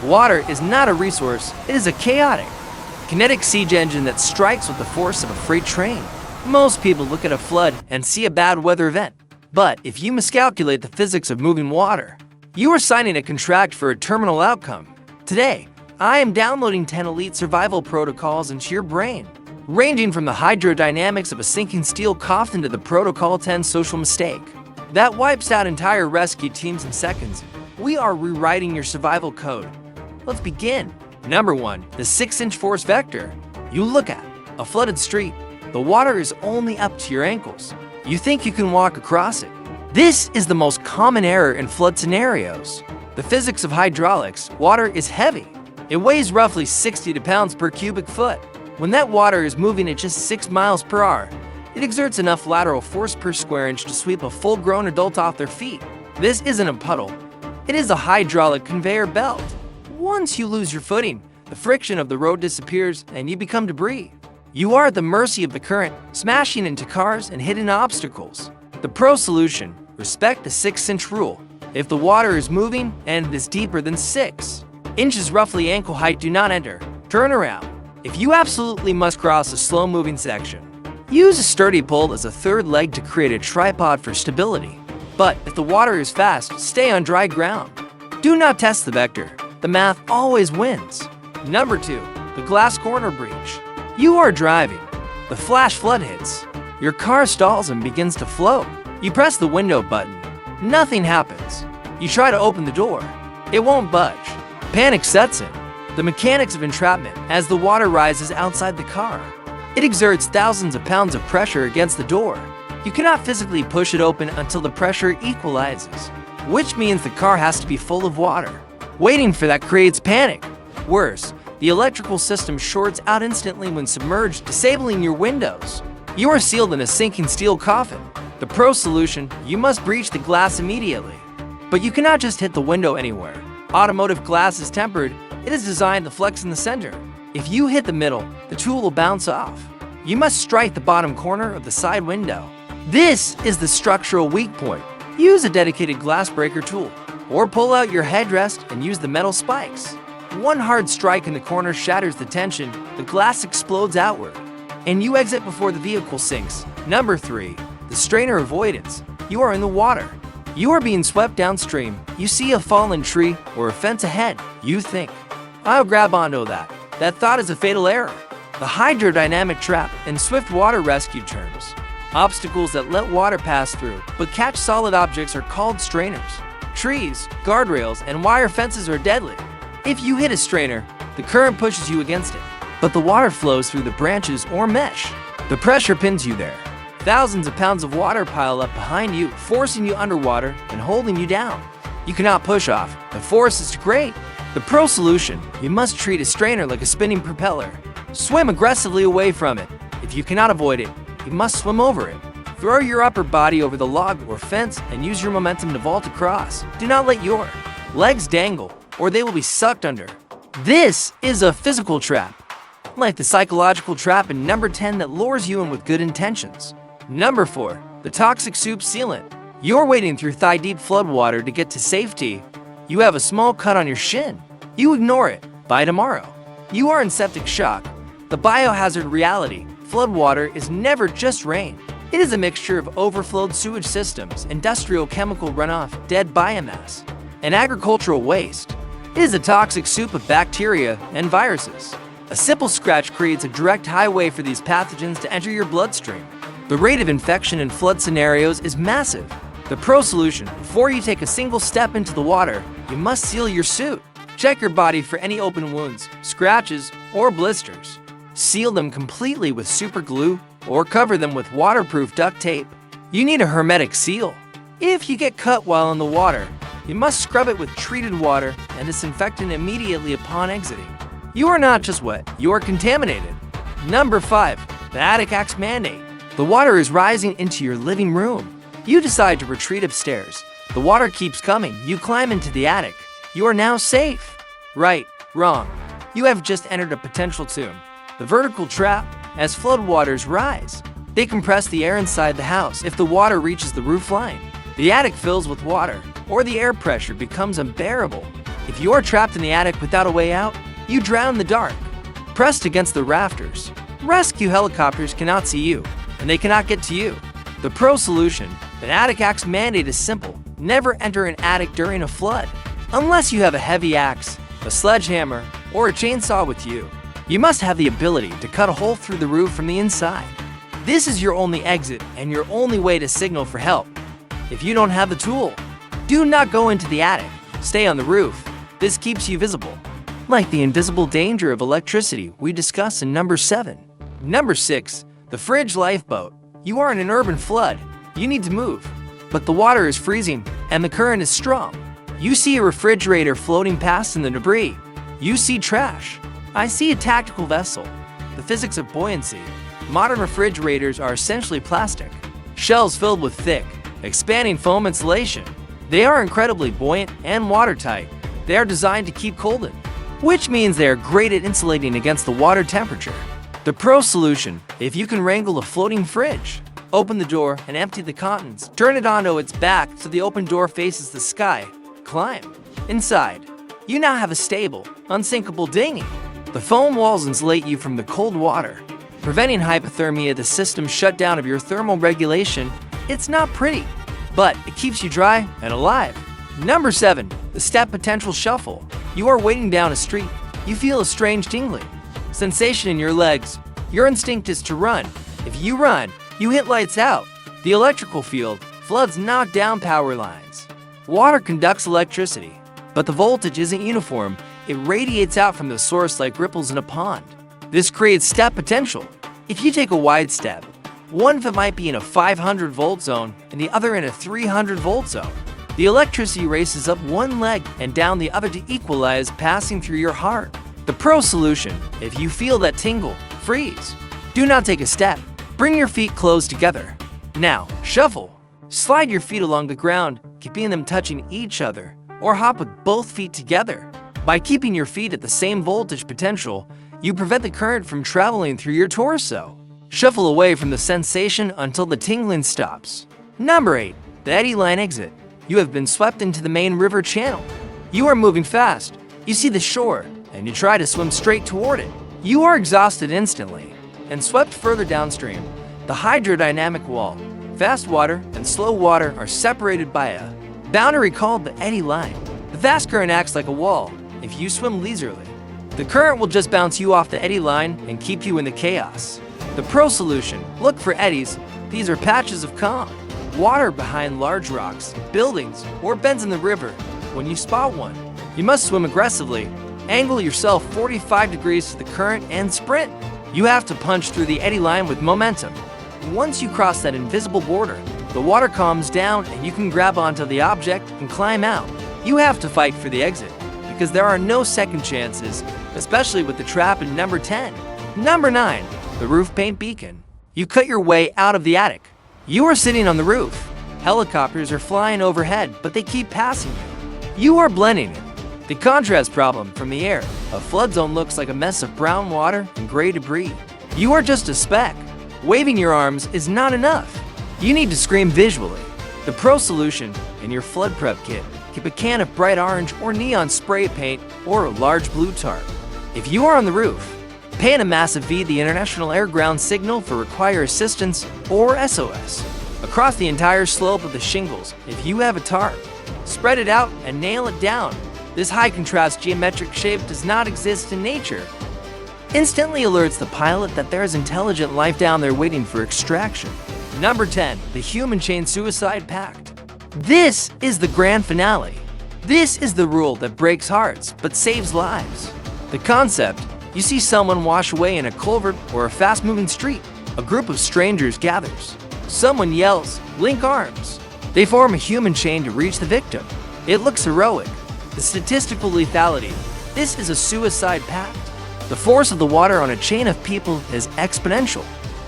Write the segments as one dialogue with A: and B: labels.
A: Water is not a resource, it is a chaotic, kinetic siege engine that strikes with the force of a freight train. Most people look at a flood and see a bad weather event. But if you miscalculate the physics of moving water, you are signing a contract for a terminal outcome. Today, I am downloading 10 elite survival protocols into your brain, ranging from the hydrodynamics of a sinking steel coffin to the Protocol 10 social mistake that wipes out entire rescue teams in seconds. We are rewriting your survival code. Let's begin. Number 1, the 6-inch force vector. You look at a flooded street. The water is only up to your ankles. You think you can walk across it. This is the most common error in flood scenarios. The physics of hydraulics, water is heavy. It weighs roughly 60 pounds per cubic foot. When that water is moving at just 6 miles per hour, it exerts enough lateral force per square inch to sweep a full-grown adult off their feet. This isn't a puddle. It is a hydraulic conveyor belt. Once you lose your footing, the friction of the road disappears and you become debris. You are at the mercy of the current, smashing into cars and hitting obstacles. The pro solution: respect the 6-inch rule. If the water is moving and is deeper than 6 inches, roughly ankle height, do not enter. Turn around. If you absolutely must cross a slow-moving section, use a sturdy pole as a third leg to create a tripod for stability. But if the water is fast, stay on dry ground. Do not test the vector. The math always wins. Number 2, the glass corner breach. You are driving. The flash flood hits. Your car stalls and begins to float. You press the window button. Nothing happens. You try to open the door. It won't budge. Panic sets in. The mechanics of entrapment as the water rises outside the car. It exerts thousands of pounds of pressure against the door. You cannot physically push it open until the pressure equalizes, which means the car has to be full of water. Waiting for that creates panic. Worse, the electrical system shorts out instantly when submerged, disabling your windows. You are sealed in a sinking steel coffin. The pro solution: you must breach the glass immediately. But you cannot just hit the window anywhere. Automotive glass is tempered. It is designed to flex in the center. If you hit the middle, the tool will bounce off. You must strike the bottom corner of the side window. This is the structural weak point. Use a dedicated glass breaker tool, or pull out your headrest and use the metal spikes. One hard strike in the corner shatters the tension, the glass explodes outward, and you exit before the vehicle sinks. Number 3, the strainer avoidance. You are in the water. You are being swept downstream. You see a fallen tree or a fence ahead. You think, I'll grab onto that. That thought is a fatal error. The hydrodynamic trap in swift water rescue terms. Obstacles that let water pass through but catch solid objects are called strainers. Trees, guardrails, and wire fences are deadly. If you hit a strainer, the current pushes you against it, but the water flows through the branches or mesh. The pressure pins you there. Thousands of pounds of water pile up behind you, forcing you underwater and holding you down. You cannot push off. The force is too great. The pro solution: you must treat a strainer like a spinning propeller. Swim aggressively away from it. If you cannot avoid it, you must swim over it. Throw your upper body over the log or fence and use your momentum to vault across. Do not let your legs dangle, or they will be sucked under. This is a physical trap, like the psychological trap in number 10 that lures you in with good intentions. Number 4, the toxic soup sealant. You're wading through thigh-deep floodwater to get to safety. You have a small cut on your shin. You ignore it. By tomorrow, you are in septic shock. The biohazard reality: floodwater is never just rain. It is a mixture of overflowed sewage systems, industrial chemical runoff, dead biomass, and agricultural waste. It is a toxic soup of bacteria and viruses. A simple scratch creates a direct highway for these pathogens to enter your bloodstream. The rate of infection in flood scenarios is massive. The pro solution: before you take a single step into the water, you must seal your suit. Check your body for any open wounds, scratches, or blisters. Seal them completely with super glue or cover them with waterproof duct tape. You need a hermetic seal. If you get cut while in the water, you must scrub it with treated water and disinfectant immediately upon exiting. You are not just wet, you are contaminated. Number 5, the attic acts mandate. The water is rising into your living room. You decide to retreat upstairs. The water keeps coming. You climb into the attic. You are now safe. Right, wrong. You have just entered a potential tomb. The vertical trap: as floodwaters rise, they compress the air inside the house. If the water reaches the roof line, the attic fills with water, or the air pressure becomes unbearable. If you are trapped in the attic without a way out, you drown in the dark, pressed against the rafters. Rescue helicopters cannot see you, and they cannot get to you. The pro solution, an attic axe mandate is simple. Never enter an attic during a flood, unless you have a heavy axe, a sledgehammer, or a chainsaw with you. You must have the ability to cut a hole through the roof from the inside. This is your only exit and your only way to signal for help. If you don't have the tool, do not go into the attic. Stay on the roof. This keeps you visible. Like the invisible danger of electricity we discussed in number 7. Number 6, the Fridge Lifeboat. You are in an urban flood. You need to move, but the water is freezing and the current is strong. You see a refrigerator floating past in the debris. You see trash. I see a tactical vessel. The physics of buoyancy. Modern refrigerators are essentially plastic, shells filled with thick, expanding foam insulation. They are incredibly buoyant and watertight. They are designed to keep cold in, which means they are great at insulating against the water temperature. The pro solution, if you can wrangle a floating fridge, open the door and empty the contents. Turn it onto its back so the open door faces the sky. Climb. Inside, you now have a stable, unsinkable dinghy. The foam walls insulate you from the cold water, preventing hypothermia. The system shutdown of your thermal regulation. It's not pretty, but it keeps you dry and alive. Number 7, the step potential shuffle. You are wading down a street. You feel a strange tingling sensation in your legs. Your instinct is to run. If you run, you hit lights out. The electrical field, floods knock down power lines. Water conducts electricity, but the voltage isn't uniform. It radiates out from the source like ripples in a pond. This creates step potential. If you take a wide step, one foot might be in a 500 volt zone and the other in a 300 volt zone. The electricity races up one leg and down the other to equalize, passing through your heart. The pro solution, if you feel that tingle, freeze. Do not take a step. Bring your feet close together. Now, shuffle. Slide your feet along the ground, keeping them touching each other, or hop with both feet together. By keeping your feet at the same voltage potential, you prevent the current from traveling through your torso. Shuffle away from the sensation until the tingling stops. Number 8, the Eddy line exit. You have been swept into the main river channel. You are moving fast. You see the shore, and you try to swim straight toward it. You are exhausted instantly and swept further downstream. The hydrodynamic wall, fast water and slow water are separated by a boundary called the Eddy line. The fast current acts like a wall. If you swim leisurely, the current will just bounce you off the eddy line and keep you in the chaos. The pro solution, look for eddies. These are patches of calm water behind large rocks, buildings, or bends in the river. When you spot one, you must swim aggressively. Angle yourself 45 degrees to the current and sprint. You have to punch through the eddy line with momentum. Once you cross that invisible border, the water calms down and you can grab onto the object and climb out. You have to fight for the exit, because there are no second chances, especially with the trap in number 10. Number 9, the roof paint beacon. You cut your way out of the attic. You are sitting on the roof. Helicopters are flying overhead, but they keep passing you. You are blending in. The contrast problem from the air. A flood zone looks like a mess of brown water and gray debris. You are just a speck. Waving your arms is not enough. You need to scream visually. The pro solution in your flood prep kit. Keep a can of bright orange or neon spray paint or a large blue tarp. If you are on the roof, paint a massive V, the International Air Ground Signal for Require Assistance or SOS, across the entire slope of the shingles. If you have a tarp, spread it out and nail it down. This high contrast geometric shape does not exist in nature. Instantly alerts the pilot that there is intelligent life down there waiting for extraction. Number 10, the Human Chain Suicide Pact. This is the grand finale. This is the rule that breaks hearts but saves lives. The concept, you see someone wash away in a culvert or a fast-moving street. A group of strangers gathers. Someone yells, "Link arms." They form a human chain to reach the victim. It looks heroic. The statistical lethality. This is a suicide pact. The force of the water on a chain of people is exponential.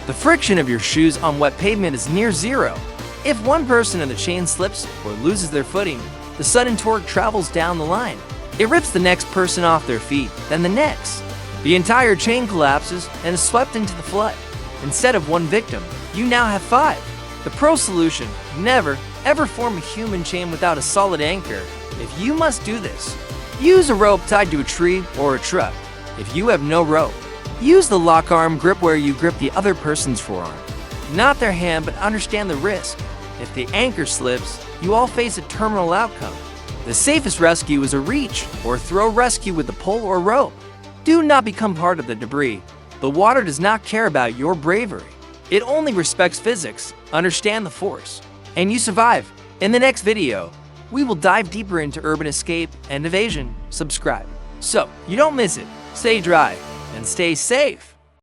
A: The friction of your shoes on wet pavement is near zero. If one person in the chain slips or loses their footing, the sudden torque travels down the line. It rips the next person off their feet, then the next. The entire chain collapses and is swept into the flood. Instead of one victim, you now have 5. The pro solution, never, ever form a human chain without a solid anchor. If you must do this, Use a rope tied to a tree or a truck. If you have no rope, use the lock arm grip where you grip the other person's forearm, not their hand, but understand the risk. If the anchor slips, you all face a terminal outcome. The safest rescue is a reach or throw rescue with the pole or rope. Do not become part of the debris. The water does not care about your bravery. It only respects physics. Understand the force, and you survive. In the next video, we will dive deeper into urban escape and evasion. Subscribe so you don't miss it. Stay dry and stay safe.